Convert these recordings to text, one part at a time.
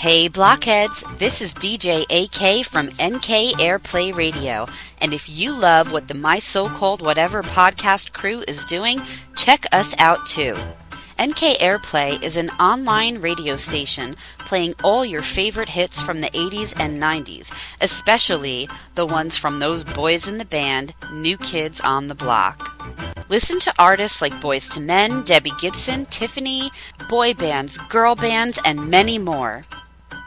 Hey blockheads, this is DJ AK from NK Airplay Radio, and if you love what the My So-Called Whatever podcast crew is doing, check us out too. NK Airplay is an online radio station playing all your favorite hits from the 80s and 90s, especially the ones from those boys in the band, New Kids on the Block. Listen to artists like Boyz II Men, Debbie Gibson, Tiffany, boy bands, girl bands, and many more.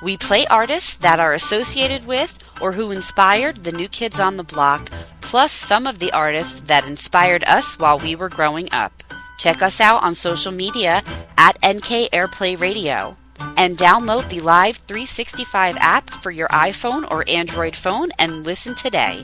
We play artists that are associated with or who inspired the New Kids on the Block, plus some of the artists that inspired us while we were growing up. Check us out on social media at NK Airplay Radio. And download the Live 365 app for your iPhone or Android phone and listen today.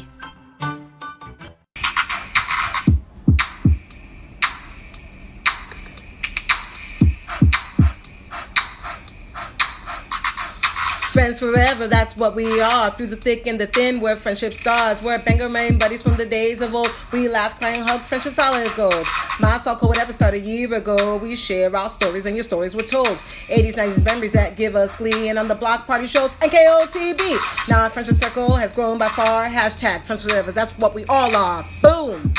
Friends forever, that's what we are. Through the thick and the thin, we're friendship stars. We're banger main buddies from the days of old. We laugh, cry, and hug, friendship solid as gold. My so-called whatever started a year ago. We share our stories and your stories were told. 80s, 90s memories that give us glee. And on the block party shows, NKOTB. Now our friendship circle has grown by far. Hashtag friends forever, that's what we all are. Boom.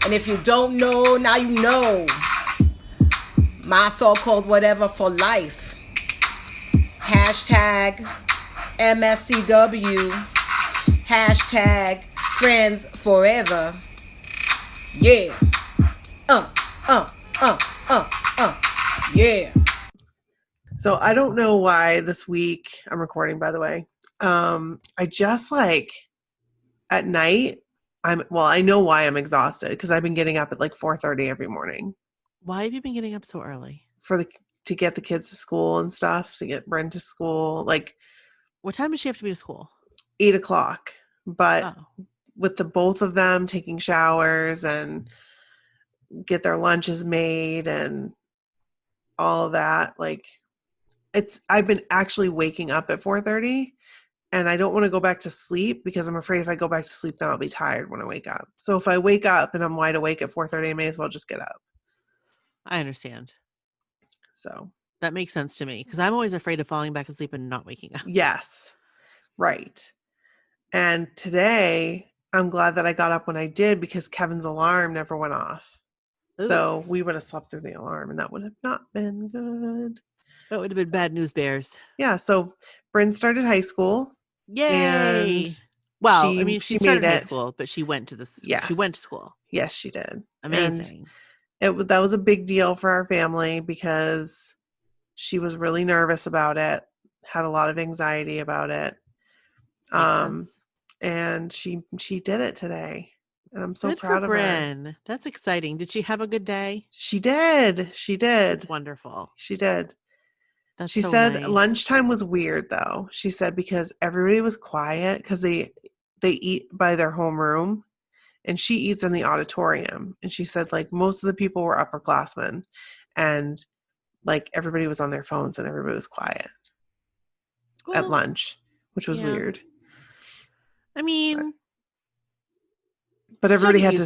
And if you don't know, now you know. My so-called whatever for life. Hashtag MSCW. Hashtag friends forever. Yeah. Yeah. So I don't know why this week, I'm recording by the way. I just at night, I know why I'm exhausted because I've been getting up at 4:30 every morning. Why have you been getting up so early? To get the kids to school and stuff, to get Bryn to school. What time does she have to be to school? 8 o'clock. But with the both of them taking showers and get their lunches made and all of that, I've been actually waking up at 4:30 and I don't want to go back to sleep because I'm afraid if I go back to sleep, then I'll be tired when I wake up. So if I wake up and I'm wide awake at 4:30, I may as well just get up. I understand. So that makes sense to me because I'm always afraid of falling back asleep and not waking up. Yes. Right. And today I'm glad that I got up when I did because Kevin's alarm never went off. Ooh. So we would have slept through the alarm and that would have not been good. That would have been bad news bears. Yeah. So Bryn started high school. Yay. Well, she started high school, but she went to Yes. She went to school. Yes, she did. Amazing. That was a big deal for our family because she was really nervous about it, had a lot of anxiety about it. And she did it today. And I'm so proud of her. That's exciting. Did she have a good day? She did. It's wonderful. She did. She said nice. Lunchtime was weird though. She said because everybody was quiet because they eat by their homeroom. And she eats in the auditorium. And she said, most of the people were upperclassmen. And, everybody was on their phones and everybody was quiet at lunch, which was weird. But everybody had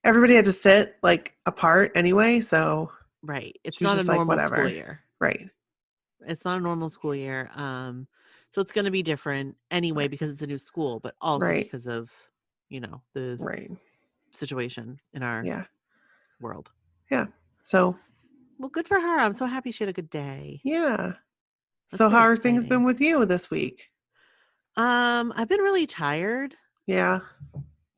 everybody had to sit, apart anyway, so. Right. It's not a normal school year. Right. It's not a normal school year. So it's going to be different anyway because it's a new school, but also because of the situation in our world. Yeah. So. Well, good for her. I'm so happy she had a good day. Yeah. So how are things been with you this week? I've been really tired. Yeah.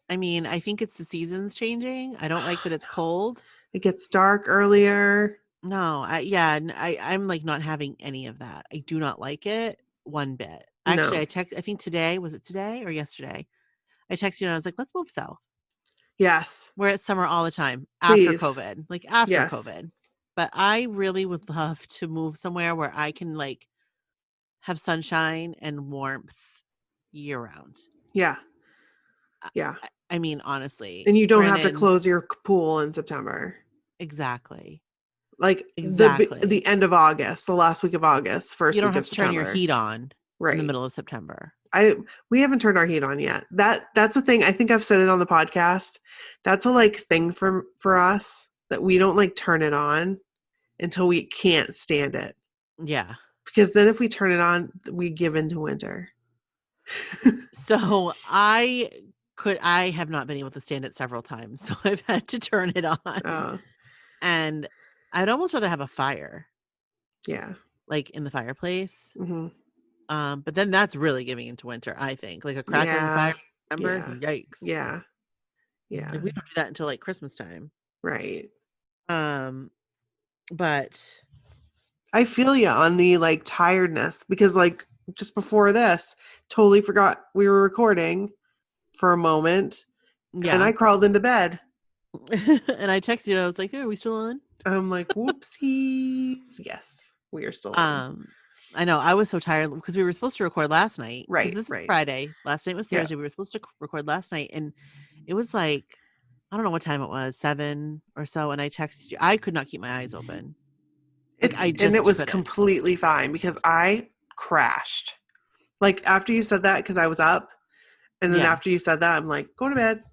I think it's the seasons changing. I don't like that it's cold. It gets dark earlier. No, I'm not having any of that. I do not like it one bit. Actually, I think today, was it today or yesterday? I texted you and I was like, let's move south. Yes. We're at summer all the time after COVID. COVID. But I really would love to move somewhere where I can have sunshine and warmth year round. Yeah. Yeah. Honestly. And you don't have to close your pool in September. Exactly. The end of August, the last week of August, first week of September. You don't have to turn your heat on in the middle of September. We haven't turned our heat on yet. That's a thing. I think I've said it on the podcast. That's a thing for us that we don't turn it on until we can't stand it. Yeah. Because then if we turn it on, we give into winter. So I have not been able to stand it several times, so I've had to turn it on. And I'd almost rather have a fire. Yeah. Like in the fireplace. Mm-hmm. But then that's really giving into winter, I think. Like a crackling fire, remember? Yeah. Yikes. Yeah. Yeah. Like we don't do that until like Christmas time. Right. But I feel you on the like tiredness, because like just before this, totally forgot we were recording for a moment. Yeah. And I crawled into bed. And I texted you and I was like, "Hey, are we still on?" I'm like, whoopsies. Yes, we are still on. I know. I was so tired because we were supposed to record last night. Right. This is Friday. Last night was Thursday. Yeah. We were supposed to record last night, and it was like, I don't know what time it was, 7 or so. And I texted you. I could not keep my eyes open. Like, and it was completely fine because I crashed. Like after you said that, because I was up, and then after you said that, I'm like, go to bed.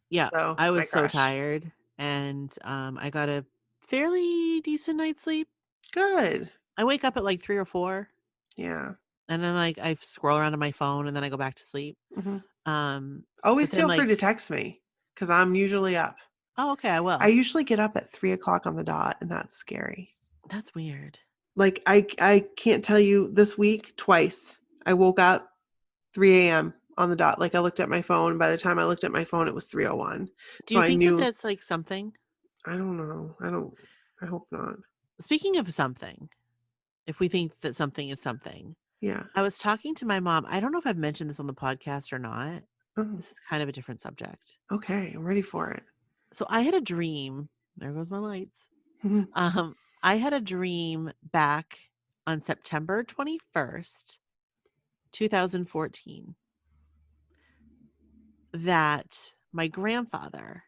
Yeah, so I was so tired, and I got a fairly decent night's sleep. Good. I wake up at like 3 or 4. Yeah. And then like I scroll around on my phone, and then I go back to sleep. Mm-hmm. Always feel free to text me because I'm usually up. Oh, okay, I will. I usually get up at 3 o'clock on the dot, and that's scary. That's weird. Like I can't tell you, this week twice I woke up 3 a.m. on the dot. Like I looked at my phone. By the time I looked at my phone, it was 3:01. Do you think that that's like something? I don't know. I hope not. Speaking of something, if we think that something is something. Yeah. I was talking to my mom. I don't know if I've mentioned this on the podcast or not. Oh. This is kind of a different subject. Okay. I'm ready for it. So I had a dream. There goes my lights. I had a dream back on September 21st, 2014, that my grandfather,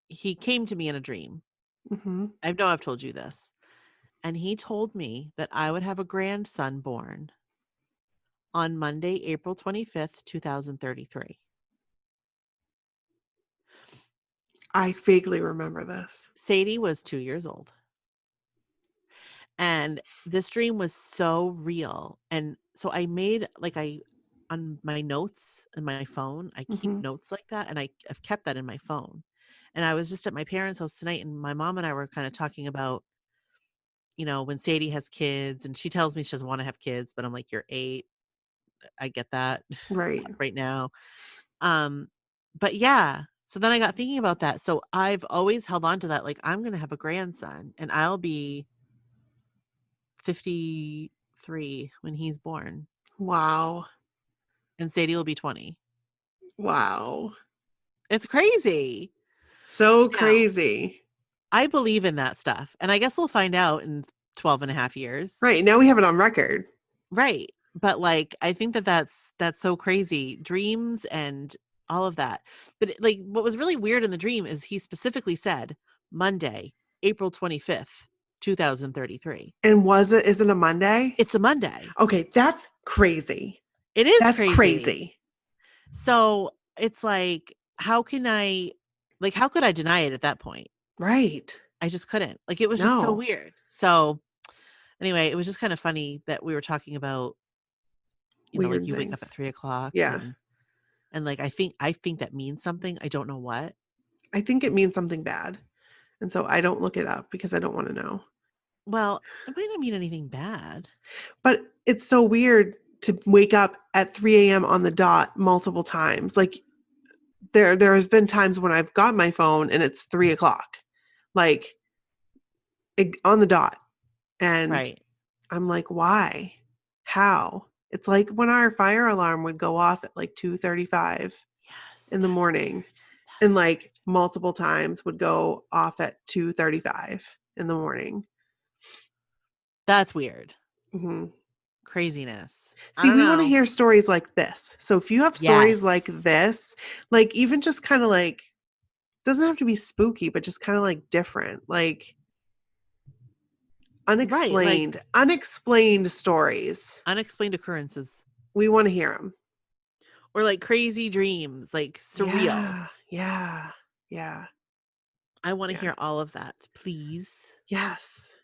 he came to me in a dream. Mm-hmm. I know I've told you this. And he told me that I would have a grandson born on Monday, April 25th, 2033. I vaguely remember this. Sadie was 2 years old. And this dream was so real. And so I made on my notes in my phone, I keep notes like that. And I've kept that in my phone. And I was just at my parents' house tonight, and my mom and I were kind of talking about, when Sadie has kids, and she tells me she doesn't want to have kids, but I'm like, you're 8. I get that. Right. Right now. But yeah. So then I got thinking about that. So I've always held on to that. Like, I'm going to have a grandson, and I'll be 53 when he's born. Wow. And Sadie will be 20. Wow. It's crazy. So crazy. I believe in that stuff. And I guess we'll find out in 12 and a half years. Right. Now we have it on record. Right. But like, I think that's so crazy. Dreams and all of that. But like, what was really weird in the dream is he specifically said Monday, April 25th, 2033. And is it a Monday? It's a Monday. Okay. That's crazy. It is crazy. So it's like, how could I deny it at that point? Right. I just couldn't. Like, it was just so weird. So anyway, it was just kind of funny that we were talking about, like you wake up at 3 o'clock. Yeah. And like, I think that means something. I don't know what. I think it means something bad. And so I don't look it up because I don't want to know. Well, it might not mean anything bad. But it's so weird to wake up at 3 a.m. on the dot multiple times. Like there has been times when I've got my phone and it's 3 o'clock, like on the dot. And right. I'm like, why? How? It's like when our fire alarm would go off at like 2:35 in the morning, and like multiple times would go off at 2:35 in the morning. That's weird. Mm-hmm. Craziness. See, we want to hear stories like this. So if you have stories like this, like even just kind of like, doesn't have to be spooky, but just kind of like different, like unexplained, right, like, unexplained stories, unexplained occurrences. We want to hear them. Or like crazy dreams, like surreal. Yeah. I want to hear all of that, please. Yes.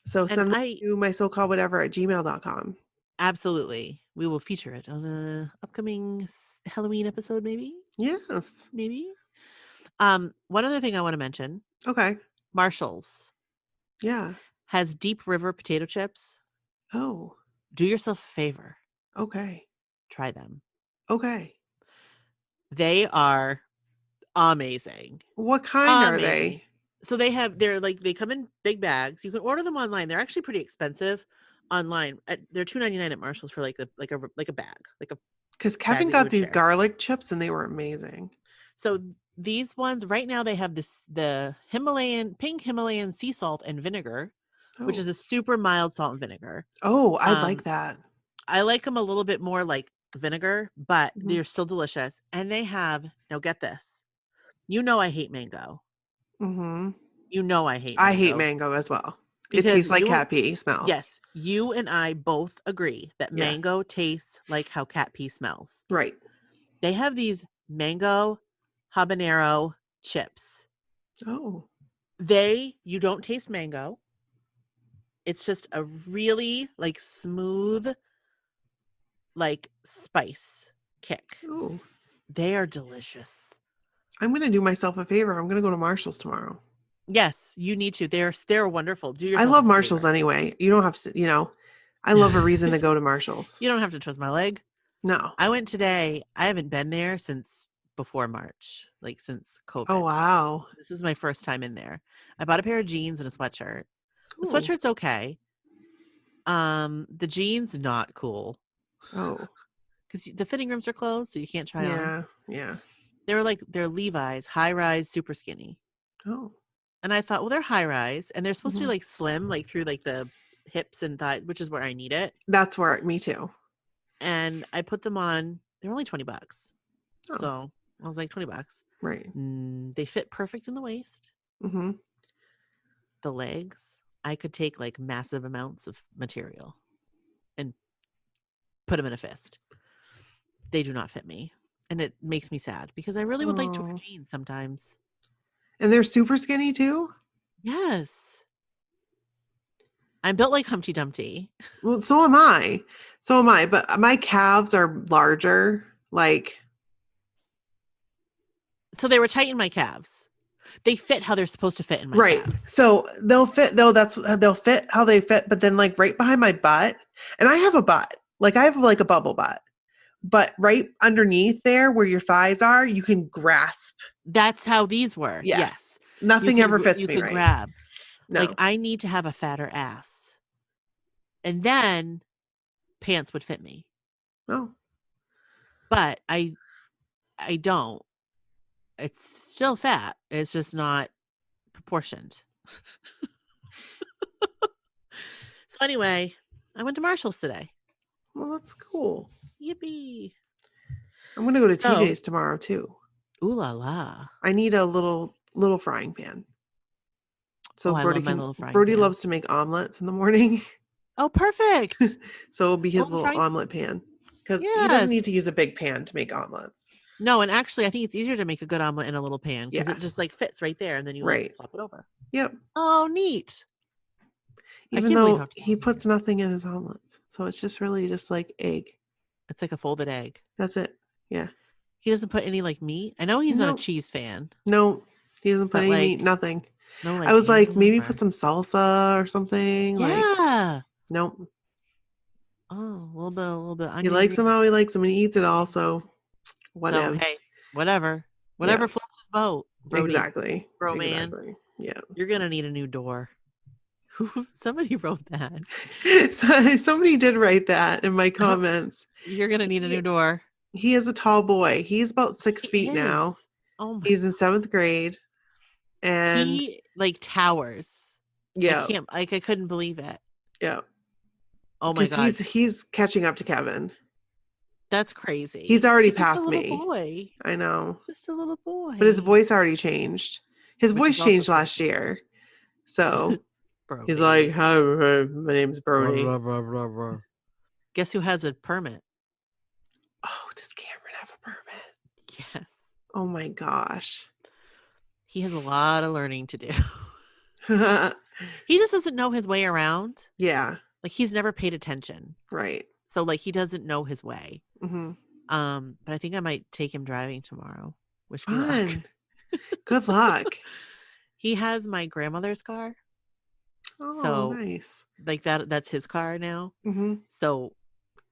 So send them to mysocalledwhatever@gmail.com. Absolutely. We will feature it on an upcoming Halloween episode, maybe. Yes. Maybe. One other thing I want to mention. Okay. Marshall's. Yeah. Has Deep River potato chips. Oh. Do yourself a favor. Okay. Try them. Okay. They are amazing. What kind are they? So they come in big bags. You can order them online. They're actually pretty expensive online. They're $2.99 at Marshall's for like a bag, because Kevin got these garlic chips and they were amazing. So these ones right now, they have the pink Himalayan sea salt and vinegar, which is a super mild salt and vinegar. Oh, I like that. I like them a little bit more like vinegar, but they're still delicious. And they have, now get this, I hate mango. Mm-hmm. I hate mango. I hate mango as well. Because it tastes like cat pee smells. Yes. You and I both agree that mango tastes like how cat pee smells. Right. They have these mango habanero chips. Oh. You don't taste mango. It's just a really smooth, spice kick. Ooh. They are delicious. I'm going to do myself a favor. I'm going to go to Marshall's tomorrow. Yes, you need to. They're wonderful. I love Marshall's anyway. You don't have to, I love a reason to go to Marshall's. You don't have to twist my leg. No. I went today. I haven't been there since before March, since COVID. Oh, wow. This is my first time in there. I bought a pair of jeans and a sweatshirt. Cool. The sweatshirt's okay. The jeans, not cool. Oh. Because the fitting rooms are closed, so you can't try on. Yeah. They're Levi's, high rise, super skinny. Oh. And I thought, well, they're high rise and they're supposed to be slim, through the hips and thighs, which is where I need it. That's where me too. And I put them on. They're only $20. Oh. So I was like, $20. Right. They fit perfect in the waist. Mm-hmm. The legs, I could take massive amounts of material and put them in a fist. They do not fit me. And it makes me sad because I really would like to wear jeans sometimes. And they're super skinny too? Yes. I'm built like Humpty Dumpty. Well, so am I. But my calves are larger. So they were tight in my calves. They fit how they're supposed to fit in my calves. So they'll fit they'll fit how they fit, but then right behind my butt, and I have a butt. I have a bubble butt. But right underneath there where your thighs are, you can grasp. That's how these were. Yes. Nothing ever fits me right. You can grab. No. I need to have a fatter ass. And then pants would fit me. Oh. But I don't. It's still fat. It's just not proportioned. So anyway, I went to Marshall's today. Well, that's cool. Yippee. I'm going to go to TJ's tomorrow too. Ooh la la. I need a little frying pan. So Brody loves to make omelets in the morning. Oh, perfect. So it'll be his little omelet pan. Because he doesn't need to use a big pan to make omelets. No, and actually I think it's easier to make a good omelet in a little pan because it just fits right there and then you flop it over. Yep. Oh, neat. Even though he puts nothing in his omelets. So it's just really just egg. It's like a folded egg. That's it. Yeah. He doesn't put any meat. I know he's not a cheese fan. No, he doesn't put any meat, nothing. No, I was maybe put some salsa or something. Yeah. Nope. Oh, a little bit. He likes them how he likes them and he eats it all. So whatever. So, hey, whatever floats his boat. Brody. Exactly. Bro, man. Yeah. You're going to need a new door. Somebody wrote that. Somebody did write that in my comments. You're going to need a new door. He is a tall boy. He's about 6 feet now. Oh my. He's in 7th grade. And he towers. Yeah. I couldn't believe it. Yeah. Oh my God. He's catching up to Kevin. That's crazy. He's already passed me. Boy. I know. Just a little boy. But his voice already changed. His voice changed last year. So he's like, hi, my name's Brody. Blah, blah, blah, blah. Guess who has a permit? Oh, does Cameron have a permit? Yes. Oh my gosh. He has a lot of learning to do. He just doesn't know his way around. Yeah. Like, he's never paid attention. Right. So, like, he doesn't know his way. Mm-hmm. But I think I might take him driving tomorrow. Wish me Fun. luck. Good luck. He has my grandmother's car. Oh, so, nice. Like, that's his car now. Mm-hmm. So,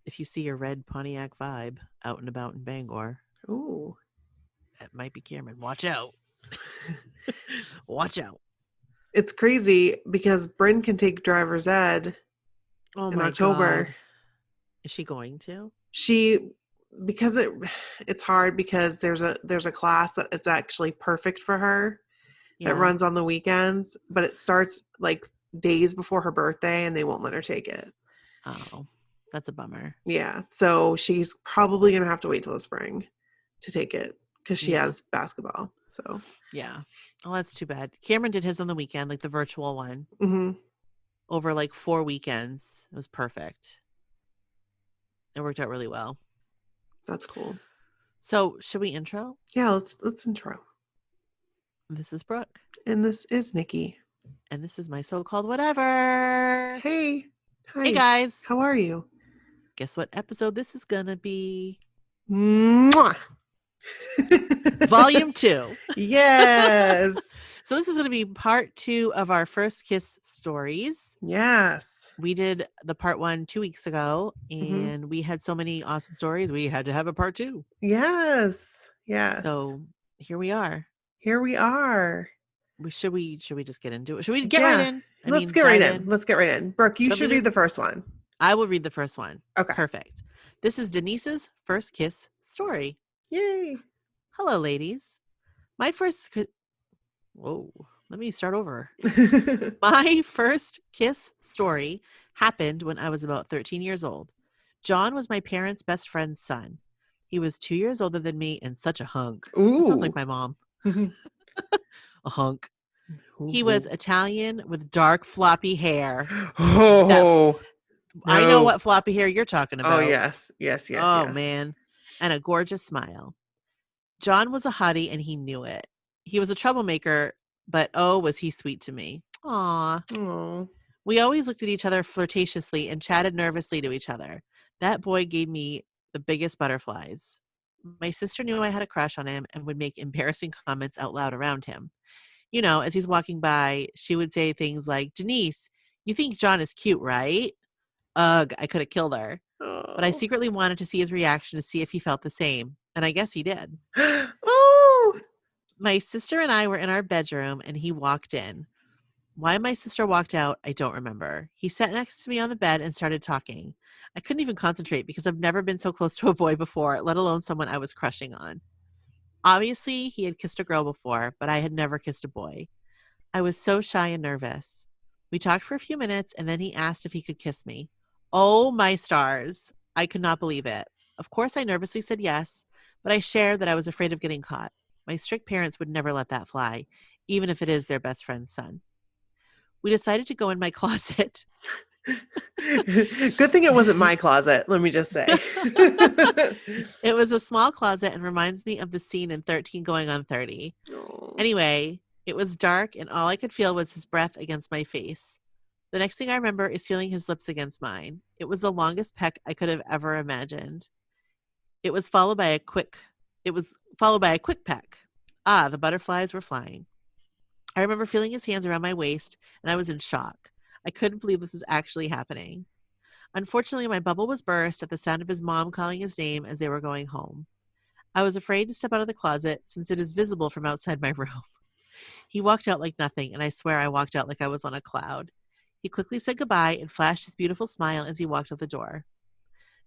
if you see a red Pontiac Vibe out and about in Bangor, ooh, that might be Cameron. Watch out. Watch out. It's crazy because Bryn can take driver's ed in October. God. Is she going to? Because it's hard because there's a class that it's actually perfect for her that runs on the weekends, but it starts like days before her birthday and they won't let her take it. Oh, that's a bummer. Yeah. So she's probably going to have to wait till the spring to take it because she has basketball. So yeah. Oh, that's too bad. Cameron did his on the weekend, like the virtual one, over like 4 weekends. It was perfect. It worked out really well. That's cool. So should we intro? Yeah, let's intro. This is Brooke. And this is Nikki. And this is my so-called whatever. Hey. Hi. Hey guys. How are you? Guess what episode this is gonna be? Mwah! Volume 2. Yes. So this is going to be part 2 of our first kiss stories. Yes. We did the part 1 2 weeks ago, and we had so many awesome stories. We had to have a part 2. Yes. Yes. So here we are. Should we just get into it? Should we get right in? Let's get right in. Brooke, you should read the first one. I will read the first one. Okay. Perfect. This is Denise's first kiss story. Yay. Hello, ladies. My first Whoa, let me start over. My first kiss story happened when I was about 13 years old. John was my parents' best friend's son. He was 2 years older than me and such a hunk. Ooh. Sounds like my mom. A hunk. He was Italian with dark floppy hair. Oh, I know what floppy hair you're talking about. Oh, yes. Oh, man. And a gorgeous smile. John was a hottie and he knew it. He was a troublemaker, but oh, was he sweet to me. Aww. We always looked at each other flirtatiously and chatted nervously to each other. That boy gave me the biggest butterflies. My sister knew I had a crush on him and would make embarrassing comments out loud around him. You know, as he's walking by, she would say things like, Denise, you think John is cute, right? Ugh, I could have killed her. But I secretly wanted to see his reaction to see if he felt the same. And I guess he did. Oh! My sister and I were in our bedroom and he walked in. Why my sister walked out, I don't remember. He sat next to me on the bed and started talking. I couldn't even concentrate because I've never been so close to a boy before, let alone someone I was crushing on. Obviously, he had kissed a girl before, but I had never kissed a boy. I was so shy and nervous. We talked for a few minutes and then he asked if he could kiss me. Oh, my stars. I could not believe it. Of course, I nervously said yes, but I shared that I was afraid of getting caught. My strict parents would never let that fly, even if it is their best friend's son. We decided to go in my closet. Good thing it wasn't my closet, let me just say. It was a small closet and reminds me of the scene in 13 Going on 30. Oh. Anyway, it was dark and all I could feel was his breath against my face. The next thing I remember is feeling his lips against mine. It was the longest peck I could have ever imagined. It was followed by a quick peck. Ah, the butterflies were flying. I remember feeling his hands around my waist, and I was in shock. I couldn't believe this was actually happening. Unfortunately, my bubble was burst at the sound of his mom calling his name as they were going home. I was afraid to step out of the closet since it is visible from outside my room. He walked out like nothing, and I swear I walked out like I was on a cloud. He quickly said goodbye and flashed his beautiful smile as he walked out the door.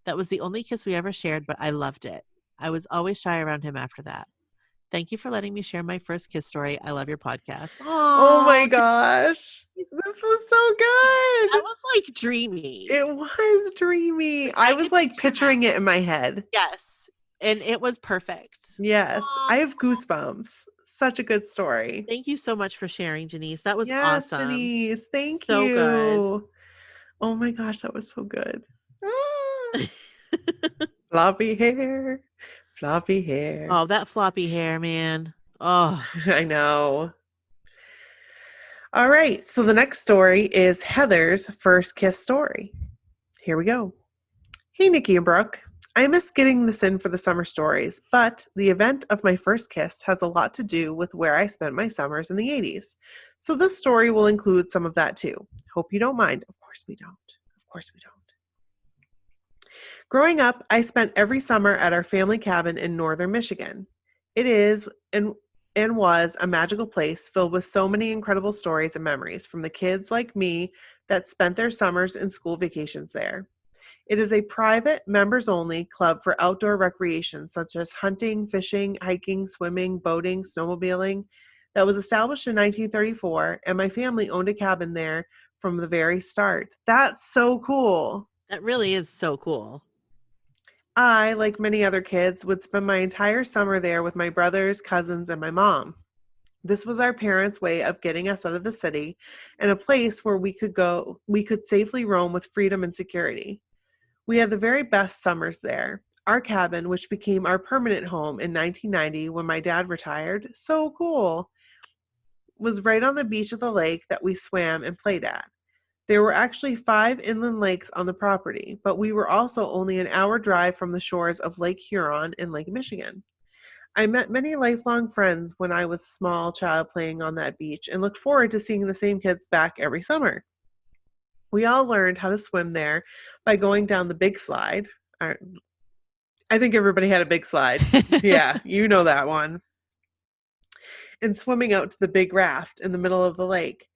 That was the only kiss we ever shared, but I loved it. I was always shy around him after that. Thank you for letting me share my first kiss story. I love your podcast. Aww, oh my gosh. This was so good. That was like dreamy. It was dreamy. I was like picturing it in my head. Yes. And it was perfect. Yes. Aww. I have goosebumps. Such a good story. Thank you so much for sharing, Denise. That was awesome. Denise. Thank you. So good. Oh my gosh, that was so good. Floppy hair. Floppy hair. Oh, that floppy hair, man. Oh, I know. All right. So the next story is Heather's first kiss story. Here we go. Hey, Nikki and Brooke. I miss getting this in for the summer stories, but the event of my first kiss has a lot to do with where I spent my summers in the 80s. So this story will include some of that too. Hope you don't mind. Of course we don't. Of course we don't. Growing up, I spent every summer at our family cabin in northern Michigan. It is and was a magical place filled with so many incredible stories and memories from the kids like me that spent their summers and school vacations there. It is a private, members-only club for outdoor recreation such as hunting, fishing, hiking, swimming, boating, snowmobiling that was established in 1934, and my family owned a cabin there from the very start. That's so cool. That really is so cool. I, like many other kids, would spend my entire summer there with my brothers, cousins, and my mom. This was our parents' way of getting us out of the city and a place where we could safely roam with freedom and security. We had the very best summers there. Our cabin, which became our permanent home in 1990 when my dad retired, so cool, was right on the beach of the lake that we swam and played at. There were actually 5 inland lakes on the property, but we were also only an hour drive from the shores of Lake Huron and Lake Michigan. I met many lifelong friends when I was a small child playing on that beach and looked forward to seeing the same kids back every summer. We all learned how to swim there by going down the big slide. I think everybody had a big slide. Yeah, you know that one. And swimming out to the big raft in the middle of the lake.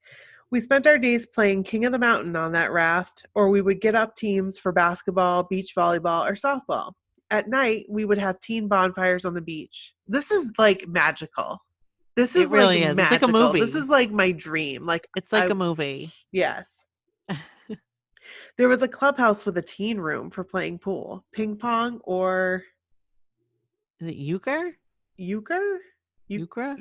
We spent our days playing King of the Mountain on that raft, or we would get up teams for basketball, beach volleyball, or softball. At night, we would have teen bonfires on the beach. This is like magical. This is really like is. magical. It's like a movie. This is like my dream. It's like a movie. Yes. There was a clubhouse with a teen room for playing pool, ping pong, or is it euchre? Euchre? Euchre?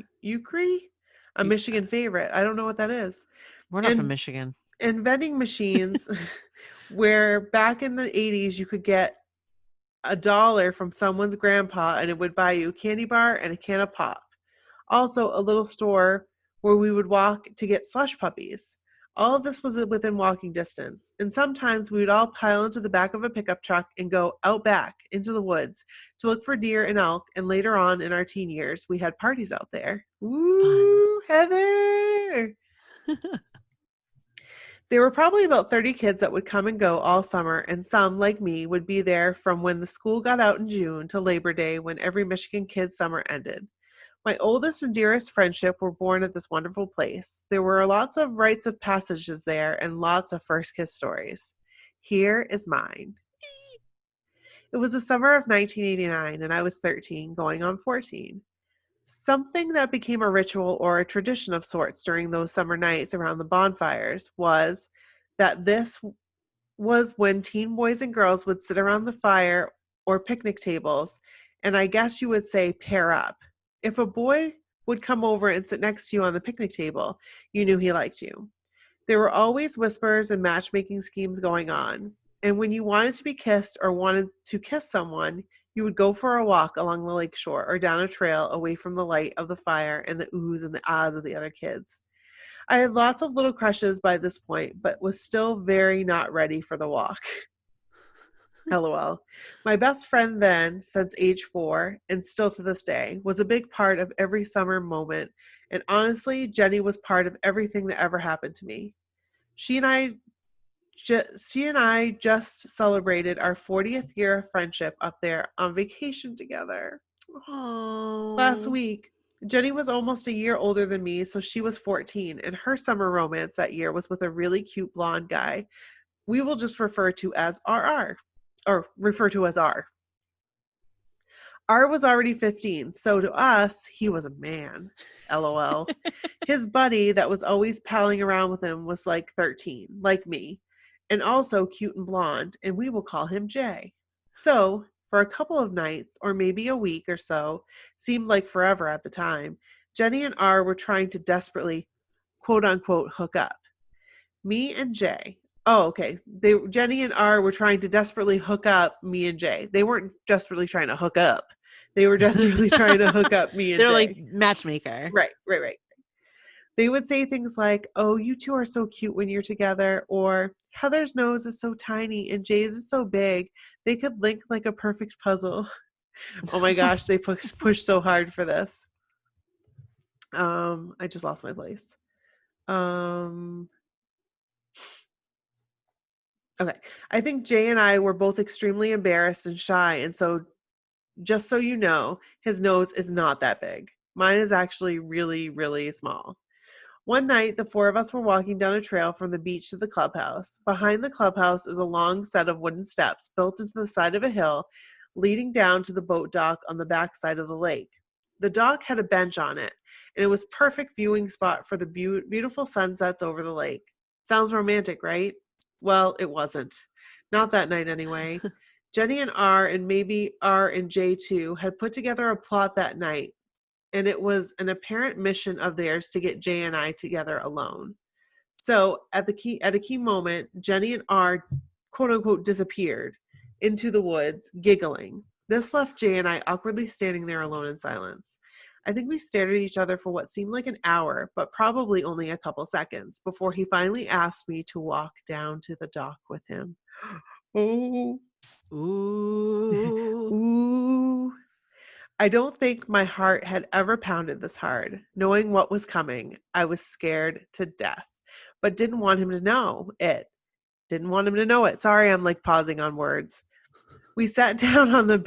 A Michigan favorite. I don't know what that is. We're not from Michigan. And vending machines where back in the 80s you could get $1 from someone's grandpa and it would buy you a candy bar and a can of pop. Also, a little store where we would walk to get slush puppies. All of this was within walking distance, and sometimes we would all pile into the back of a pickup truck and go out back into the woods to look for deer and elk, and later on in our teen years, we had parties out there. Ooh, Heather! There were probably about 30 kids that would come and go all summer, and some, like me, would be there from when the school got out in June to Labor Day when every Michigan kid's summer ended. My oldest and dearest friendship were born at this wonderful place. There were lots of rites of passages there and lots of first kiss stories. Here is mine. It was the summer of 1989 and I was 13, going on 14. Something that became a ritual or a tradition of sorts during those summer nights around the bonfires was that this was when teen boys and girls would sit around the fire or picnic tables, and I guess you would say pair up. If a boy would come over and sit next to you on the picnic table, you knew he liked you. There were always whispers and matchmaking schemes going on. And when you wanted to be kissed or wanted to kiss someone, you would go for a walk along the lakeshore or down a trail away from the light of the fire and the oohs and the ahs of the other kids. I had lots of little crushes by this point, but was still very not ready for the walk. LOL. My best friend then, since age 4, and still to this day, was a big part of every summer moment, and honestly, Jenny was part of everything that ever happened to me. She and I just celebrated our 40th year of friendship up there on vacation together. Aww. Last week. Jenny was almost a year older than me, so she was 14, and her summer romance that year was with a really cute blonde guy we will just refer to as RR. Or refer to as R. R was already 15, so to us, he was a man. LOL. His buddy that was always palling around with him was like 13, like me, and also cute and blonde, and we will call him Jay. So, for a couple of nights, or maybe a week or so, seemed like forever at the time, Jenny and R were trying to desperately, quote-unquote, hook up. Me and Jay. Oh, okay. Jenny and R were trying to desperately hook up me and Jay. They weren't desperately trying to hook up. They were desperately trying to hook up me and Jay. They're like matchmaker. Right. They would say things like, "Oh, you two are so cute when you're together," or "Heather's nose is so tiny and Jay's is so big. They could link like a perfect puzzle." Oh my gosh, they push so hard for this. I just lost my place. Okay. I think Jay and I were both extremely embarrassed and shy, and so just so you know, his nose is not that big. Mine is actually really, really small. One night, the four of us were walking down a trail from the beach to the clubhouse. Behind the clubhouse is a long set of wooden steps built into the side of a hill, leading down to the boat dock on the back side of the lake. The dock had a bench on it, and it was perfect viewing spot for the beautiful sunsets over the lake. Sounds romantic, right? Well, it wasn't. Not that night anyway. Jenny and R, and maybe R and J too, had put together a plot that night, and it was an apparent mission of theirs to get Jay and I together alone. So at a key moment, Jenny and R, quote unquote, disappeared into the woods, giggling. This left Jay and I awkwardly standing there alone in silence. I think we stared at each other for what seemed like an hour, but probably only a couple seconds, before he finally asked me to walk down to the dock with him. Oh. Ooh. Ooh. I don't think my heart had ever pounded this hard. Knowing what was coming, I was scared to death, but didn't want him to know it. Didn't want him to know it. Sorry, I'm like pausing on words. We sat down on the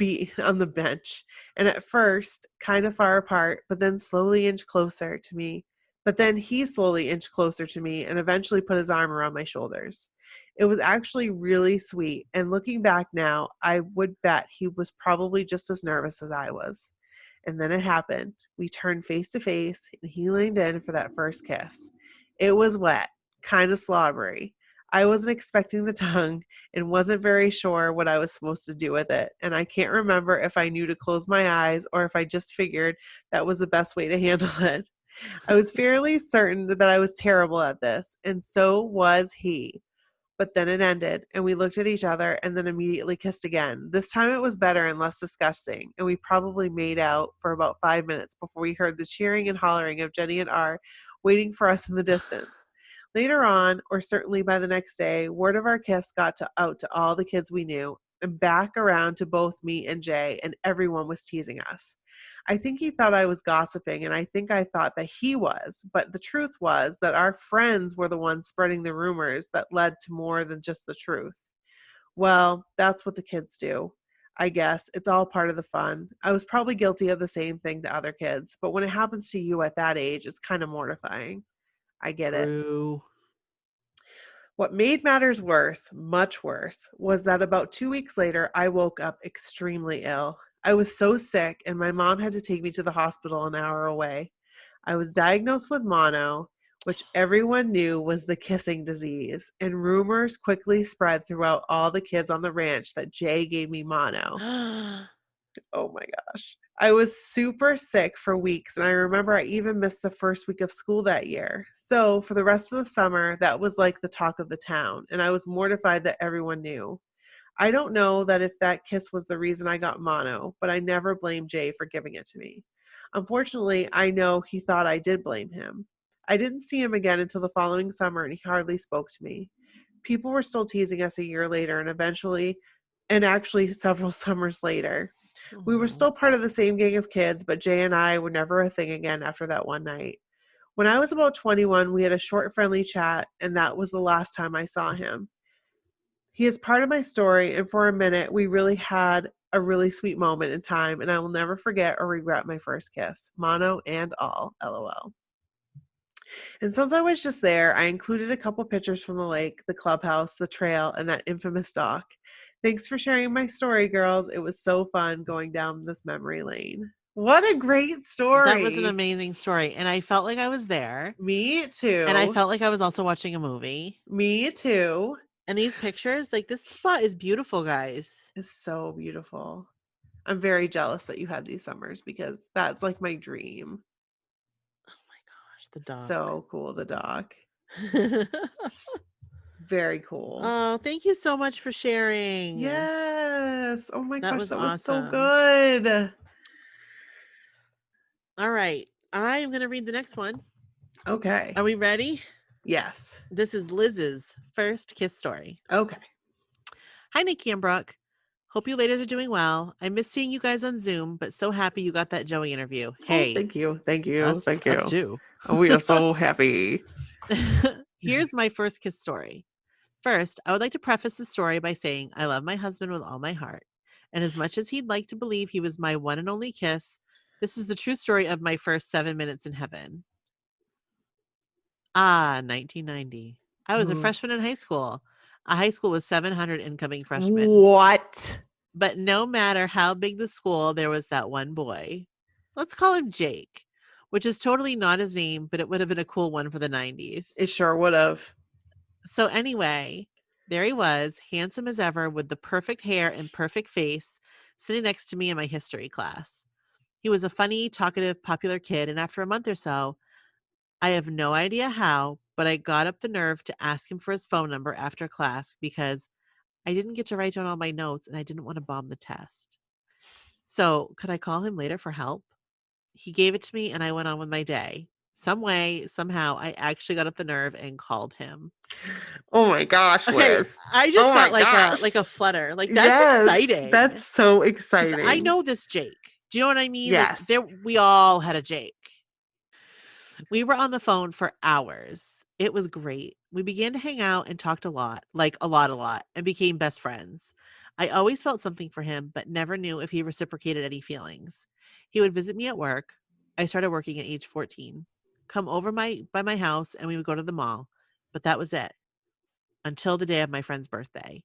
bench, and at first, kind of far apart, but then slowly inched closer to me. But then he slowly inched closer to me and eventually put his arm around my shoulders. It was actually really sweet, and looking back now, I would bet he was probably just as nervous as I was. And then it happened. We turned face to face, and he leaned in for that first kiss. It was wet, kind of slobbery. I wasn't expecting the tongue and wasn't very sure what I was supposed to do with it. And I can't remember if I knew to close my eyes or if I just figured that was the best way to handle it. I was fairly certain that I was terrible at this, and so was he. But then it ended, and we looked at each other and then immediately kissed again. This time it was better and less disgusting, and we probably made out for about 5 minutes before we heard the cheering and hollering of Jenny and R waiting for us in the distance. Later on, or certainly by the next day, word of our kiss got out to all the kids we knew and back around to both me and Jay, and everyone was teasing us. I think he thought I was gossiping, and I think I thought that he was, but the truth was that our friends were the ones spreading the rumors that led to more than just the truth. Well, that's what the kids do. I guess it's all part of the fun. I was probably guilty of the same thing to other kids, but when it happens to you at that age, it's kind of mortifying. I get True. it. What made matters worse, much worse, was that about 2 weeks later, I woke up extremely ill. I was so sick, and my mom had to take me to the hospital an hour away. I was diagnosed with mono, which everyone knew was the kissing disease, and rumors quickly spread throughout all the kids on the ranch that Jay gave me mono. Oh my gosh. I was super sick for weeks, and I remember I even missed the first week of school that year. So for the rest of the summer, that was like the talk of the town, and I was mortified that everyone knew. I don't know that if that kiss was the reason I got mono, but I never blamed Jay for giving it to me. Unfortunately, I know he thought I did blame him. I didn't see him again until the following summer, and he hardly spoke to me. People were still teasing us a year later, and actually several summers later. We were still part of the same gang of kids, but Jay and I were never a thing again after that one night. When I was about 21, we had a short, friendly chat, and that was the last time I saw him. He is part of my story, and for a minute, we really had a really sweet moment in time, and I will never forget or regret my first kiss. Mono and all, LOL. And since I was just there, I included a couple pictures from the lake, the clubhouse, the trail, and that infamous dock. Thanks for sharing my story, girls. It was so fun going down this memory lane. What a great story. That was an amazing story. And I felt like I was there. Me too. And I felt like I was also watching a movie. Me too. And these pictures, like this spot is beautiful, guys. It's so beautiful. I'm very jealous that you had these summers because that's like my dream. Oh my gosh, the dock. So cool, the dock. Very cool. Oh, thank you so much for sharing. Yes. Oh my gosh, that was awesome. so good. All right. I'm going to read the next one. Okay. Are we ready? Yes. This is Liz's first kiss story. Okay. Hi, Nikki and Brooke. Hope you ladies are doing well. I miss seeing you guys on Zoom, but so happy you got that Joey interview. Hey. Thank you. Thank you. Us too. We are so happy. Here's my first kiss story. First, I would like to preface the story by saying I love my husband with all my heart. And as much as he'd like to believe he was my one and only kiss, this is the true story of my first 7 minutes in heaven. 1990. I was a freshman in high school. A high school with 700 incoming freshmen. What? But no matter how big the school, there was that one boy. Let's call him Jake, which is totally not his name, but it would have been a cool one for the 90s. It sure would have. So anyway, there he was, handsome as ever, with the perfect hair and perfect face, sitting next to me in my history class. He was a funny, talkative, popular kid, and after a month or so, I have no idea how, but I got up the nerve to ask him for his phone number after class because I didn't get to write down all my notes and I didn't want to bomb the test. So could I call him later for help? He gave it to me and I went on with my day. Some way, somehow, I actually got up the nerve and called him. Oh my gosh, Liz. I just got like a flutter. Like, that's exciting. That's so exciting. I know this Jake. Do you know what I mean? Yes. Like, we all had a Jake. We were on the phone for hours. It was great. We began to hang out and talked a lot, like a lot, and became best friends. I always felt something for him, but never knew if he reciprocated any feelings. He would visit me at work. I started working at age 14. Come over by my house and we would go to the mall. But that was it. Until the day of my friend's birthday.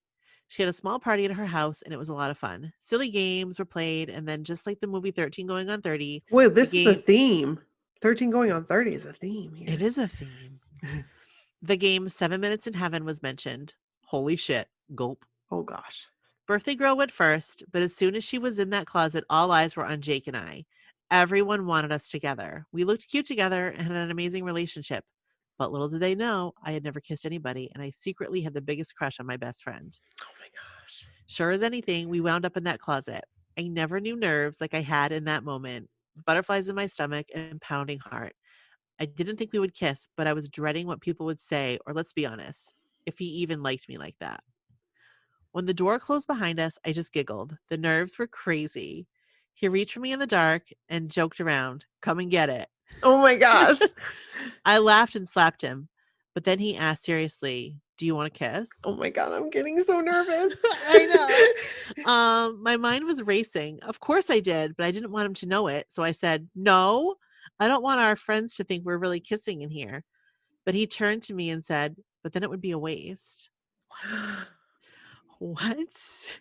She had a small party at her house and it was a lot of fun. Silly games were played, and then just like the movie 13 Going on 30. Wait, this is a theme. 13 Going on 30 is a theme here. It is a theme. The game 7 Minutes in Heaven was mentioned. Holy shit. Gulp. Oh gosh. Birthday girl went first, but as soon as she was in that closet, all eyes were on Jake and I. Everyone wanted us together. We looked cute together and had an amazing relationship. But little did they know, I had never kissed anybody, and I secretly had the biggest crush on my best friend. Oh my gosh. Sure as anything, we wound up in that closet. I never knew nerves like I had in that moment. Butterflies in my stomach and pounding heart. I didn't think we would kiss, but I was dreading what people would say, or let's be honest, if he even liked me like that. When the door closed behind us, I just giggled. The nerves were crazy. He reached for me in the dark and joked around, "Come and get it." Oh my gosh. I laughed and slapped him, but then he asked seriously, "Do you want to kiss?" Oh my God, I'm getting so nervous. I know. My mind was racing. Of course I did, but I didn't want him to know it. So I said, "No, I don't want our friends to think we're really kissing in here." But he turned to me and said, "But then it would be a waste." What?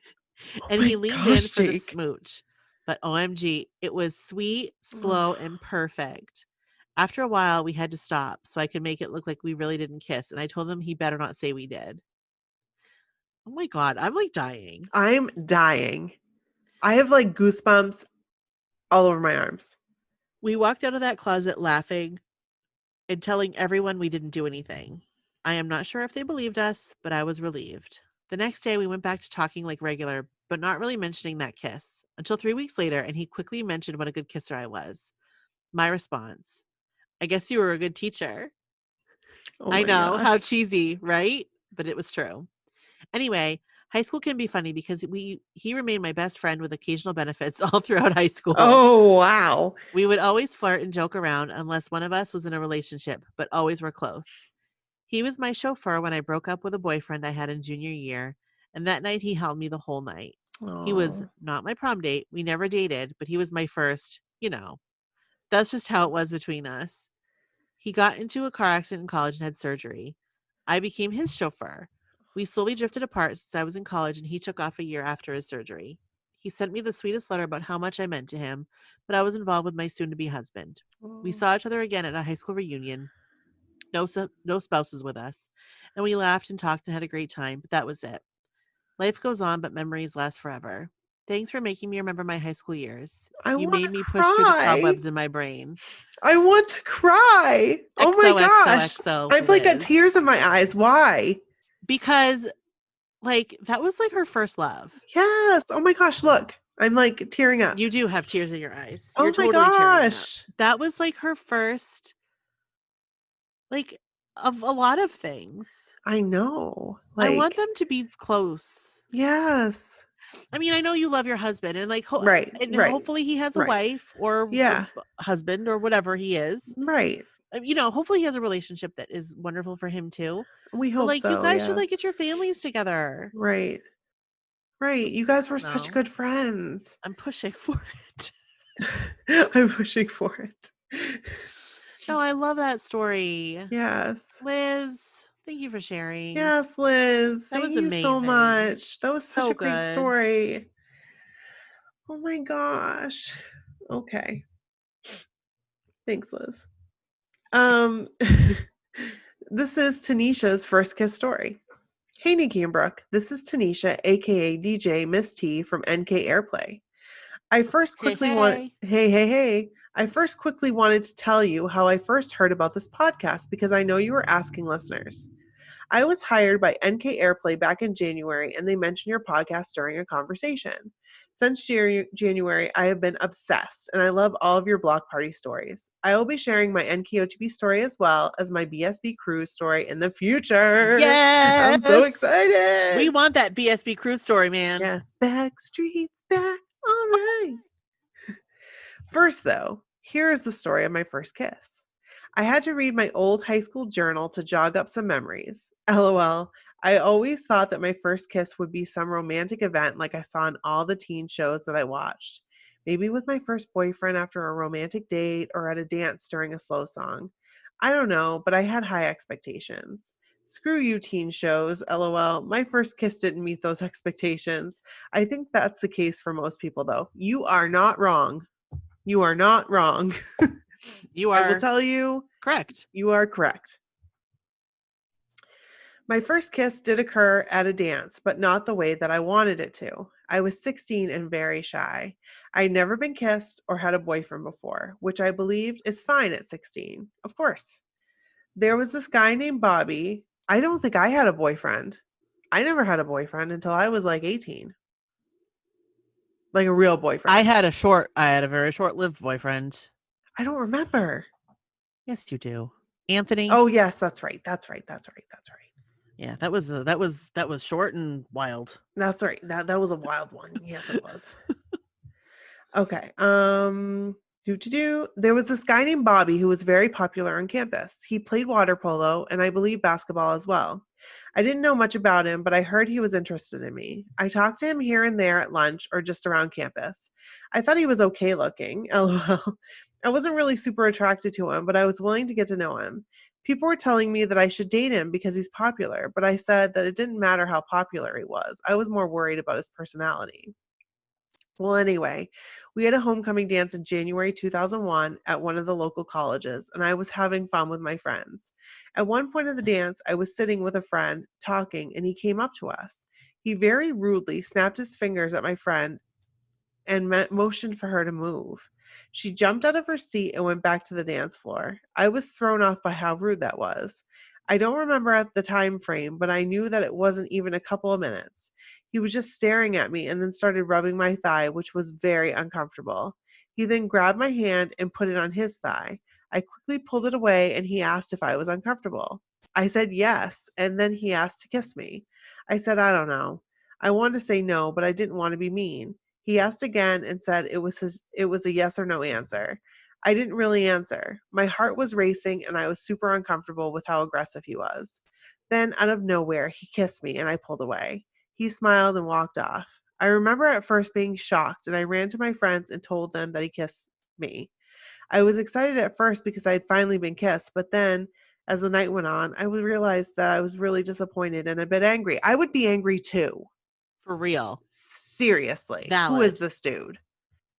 And he leaned in for the smooch. But OMG, it was sweet, slow, and perfect. After a while, we had to stop so I could make it look like we really didn't kiss. And I told him he better not say we did. Oh my God, I'm like dying. I'm dying. I have like goosebumps all over my arms. We walked out of that closet laughing and telling everyone we didn't do anything. I am not sure if they believed us, but I was relieved. The next day, we went back to talking like regular, but not really mentioning that kiss. Until 3 weeks later, and he quickly mentioned what a good kisser I was. My response, "I guess you were a good teacher." Oh I know, how cheesy, right? But it was true. Anyway, high school can be funny because he remained my best friend with occasional benefits all throughout high school. Oh, wow. We would always flirt and joke around unless one of us was in a relationship, but always were close. He was my chauffeur when I broke up with a boyfriend I had in junior year, and that night he held me the whole night. Aww. He was not my prom date. We never dated, but he was my first, That's just how it was between us. He got into a car accident in college and had surgery. I became his chauffeur. We slowly drifted apart since I was in college, and he took off a year after his surgery. He sent me the sweetest letter about how much I meant to him, but I was involved with my soon-to-be husband. We saw each other again at a high school reunion. No spouses with us. And we laughed and talked and had a great time, but that was it. Life goes on, but memories last forever. Thanks for making me remember my high school years. You made me push through the cobwebs in my brain. I want to cry. Oh my gosh. XOXO, I've like got tears in my eyes. Why? Because that was like her first love. Yes. Oh my gosh. Look, I'm like tearing up. You do have tears in your eyes. Oh You're my totally gosh. That was like her first Like, of a lot of things. I know. I want them to be close. Yes. I mean, I know you love your husband, and like, right. Hopefully he has a wife or a husband or whatever he is. Right. You know, hopefully he has a relationship that is wonderful for him too. We hope like, so. You guys should like get your families together. Right. Right. You guys were such good friends. I'm pushing for it. I'm pushing for it. No, I love that story. Yes. Liz, thank you for sharing. Yes, Liz. That was amazing. Thank you so much. That was so such a good. great story. Oh my gosh. Okay. Thanks, Liz. This is Tanisha's first kiss story. Hey, Nikki and Brooke. This is Tanisha, aka DJ Miss T from NK Airplay. I first quickly I first quickly wanted to tell you how I first heard about this podcast because I know you were asking listeners. I was hired by NK Airplay back in January, and they mentioned your podcast during a conversation. Since January, I have been obsessed, and I love all of your block party stories. I will be sharing my NKOTB story as well as my BSB cruise story in the future. Yes! I'm so excited. We want that BSB cruise story, man. Yes, Backstreet's back. All right. First, though, here's the story of my first kiss. I had to read my old high school journal to jog up some memories. LOL. I always thought that my first kiss would be some romantic event like I saw in all the teen shows that I watched. Maybe with my first boyfriend after a romantic date or at a dance during a slow song. I don't know, but I had high expectations. Screw you, teen shows. LOL. My first kiss didn't meet those expectations. I think that's the case for most people, though. You are not wrong. You are not wrong. You are. I will tell you. Correct. You are correct. My first kiss did occur at a dance, but not the way that I wanted it to. I was 16 and very shy. I'd never been kissed or had a boyfriend before, which I believed is fine at 16. Of course. There was this guy named Bobby. I don't think I had a boyfriend. I never had a boyfriend until I was like 18. Like a real boyfriend. I had a very short-lived boyfriend. I don't remember. Yes, you do. Anthony. Oh, yes, that's right. That's right. Yeah, that was short and wild. That's right. That was a wild one. Yes, it was. Okay. There was this guy named Bobby who was very popular on campus. He played water polo and I believe basketball as well. I didn't know much about him, but I heard he was interested in me. I talked to him here and there at lunch or just around campus. I thought he was okay looking. LOL. I wasn't really super attracted to him, but I was willing to get to know him. People were telling me that I should date him because he's popular, but I said that it didn't matter how popular he was. I was more worried about his personality. Well, anyway, we had a homecoming dance in January 2001 at one of the local colleges, and I was having fun with my friends. At one point of the dance, I was sitting with a friend talking, and he came up to us. He very rudely snapped his fingers at my friend and motioned for her to move. She jumped out of her seat and went back to the dance floor. I was thrown off by how rude that was. I don't remember at the time frame, but I knew that it wasn't even a couple of minutes. He was just staring at me and then started rubbing my thigh, which was very uncomfortable. He then grabbed my hand and put it on his thigh. I quickly pulled it away and he asked if I was uncomfortable. I said yes, and then he asked to kiss me. I said, I don't know. I wanted to say no, but I didn't want to be mean. He asked again and said it was a yes or no answer. I didn't really answer. My heart was racing and I was super uncomfortable with how aggressive he was. Then out of nowhere, he kissed me and I pulled away. He smiled and walked off. I remember at first being shocked and I ran to my friends and told them that he kissed me. I was excited at first because I had finally been kissed, but then as the night went on, I would realize that I was really disappointed and a bit angry. I would be angry too. For real. Seriously. Valid. Who is this dude?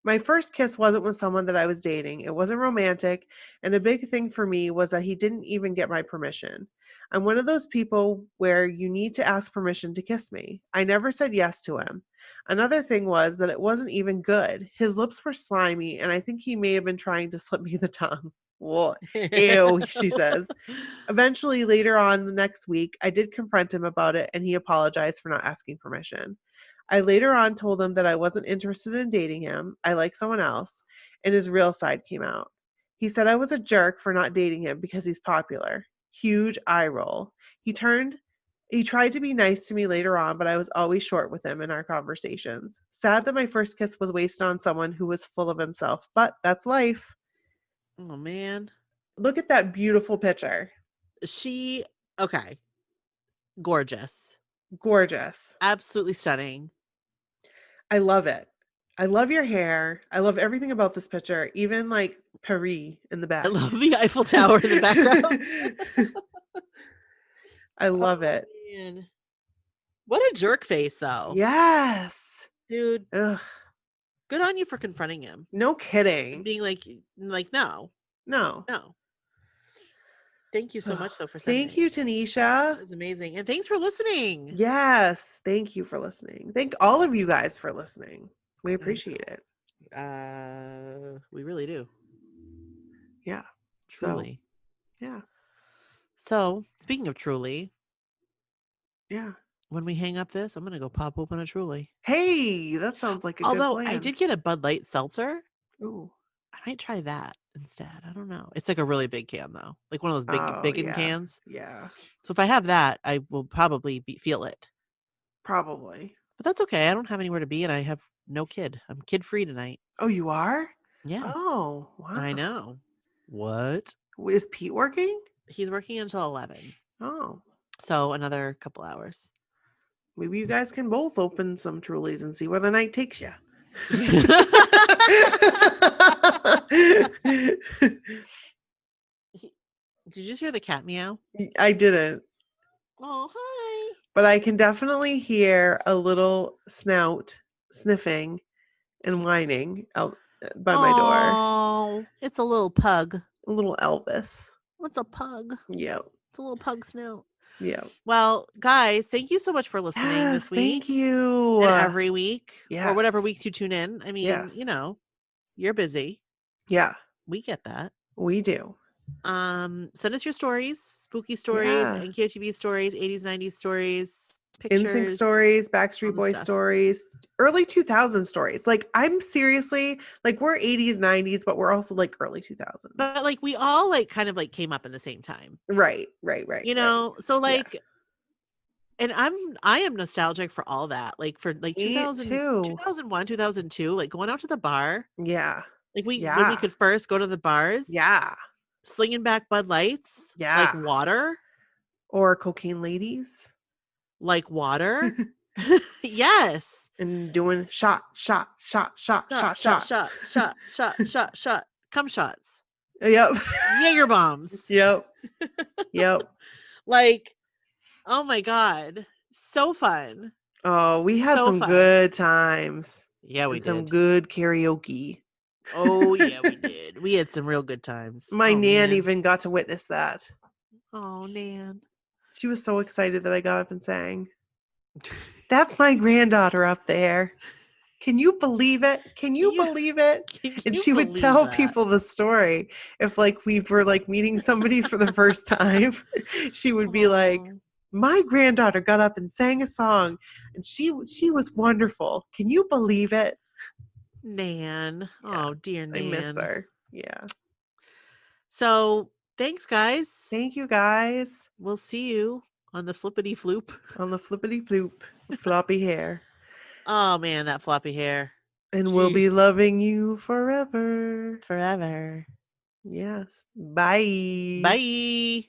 My first kiss wasn't with someone that I was dating. It wasn't romantic, and a big thing for me was that he didn't even get my permission. I'm one of those people where you need to ask permission to kiss me. I never said yes to him. Another thing was that it wasn't even good. His lips were slimy, and I think he may have been trying to slip me the tongue. Whoa. Ew, she says. Eventually, later on the next week, I did confront him about it, and he apologized for not asking permission. I later on told him that I wasn't interested in dating him. I liked someone else, and his real side came out. He said I was a jerk for not dating him because he's popular. Huge eye roll. He tried to be nice to me later on, but I was always short with him in our conversations. Sad that my first kiss was wasted on someone who was full of himself, but that's life. Oh, man. Look at that beautiful picture. Okay. Gorgeous. Gorgeous. Absolutely stunning. I love it. I love your hair. I love everything about this picture, even like Paris in the back. I love the Eiffel Tower in the background. I love it. Man. What a jerk face, though. Yes. Dude. Ugh. Good on you for confronting him. No kidding. And being like, no. Thank you so much, though, for sending. Thank you, Tanisha. That was amazing. And thanks for listening. Yes. Thank you for listening. Thank all of you guys for listening. We appreciate it. We really do. Yeah. Truly. So, yeah. So, speaking of Truly. Yeah. When we hang up this, I'm going to go pop open a Truly. Hey, that sounds like a good plan. Although I did get a Bud Light seltzer. Ooh. I might try that instead. I don't know. It's like a really big can, though. Like one of those big cans. Yeah. So if I have that, I will probably feel it. Probably. But that's okay. I don't have anywhere to be, and I have no kid. I'm kid-free tonight. Oh, you are? Yeah. Oh, wow. I know. What? Is Pete working? He's working until 11. Oh. So another couple hours. Maybe you guys can both open some Trulies and see where the night takes you. Did you just hear the cat meow? I didn't. Oh, hi. But I can definitely hear a little snout sniffing and whining out by my door. Oh, it's a little pug. A little Elvis. What's a pug? Yep. It's a little pug snout. Yeah. Well, guys, thank you so much for listening this week. Thank you. And every week. Yes. Or whatever weeks you tune in. I mean, you know, you're busy. Yeah. We get that. We do. Send us your stories, spooky stories, NKOTB stories, 80s, 90s stories, pictures. NSYNC stories, Backstreet Boys stories, early 2000s stories. Like, I'm seriously, like, we're 80s, 90s, but we're also like early 2000s. But like, we all like kind of like came up in the same time. Right. You know, so like, and I am nostalgic for all that. Like for like 2001, 2002, like going out to the bar. Yeah. Like when we could first go to the bars. Yeah. Slinging back Bud Lights. Yeah. Like water. Or cocaine ladies. Like water. Yes. And doing shot. Cum shots. Yep. Jaeger bombs. Yep. Like, oh my God. So fun. Oh, we had some good times. Yeah, we did. Some good karaoke. Oh, yeah, we did. We had some real good times. My Nan even got to witness that. Oh, Nan. She was so excited that I got up and sang. That's my granddaughter up there. Can you believe it? Can you believe it? And she would tell people the story. If like we were like meeting somebody for the first time, she would be like, my granddaughter got up and sang a song and she was wonderful. Can you believe it? Nan. Yeah. Oh, dear Nan. I miss her. Yeah. So thanks, guys. Thank you, guys. We'll see you on the flippity floop. On the flippity floop. Floppy hair. Oh, man, that floppy hair. And we'll be loving you forever. Forever. Yes. Bye. Bye.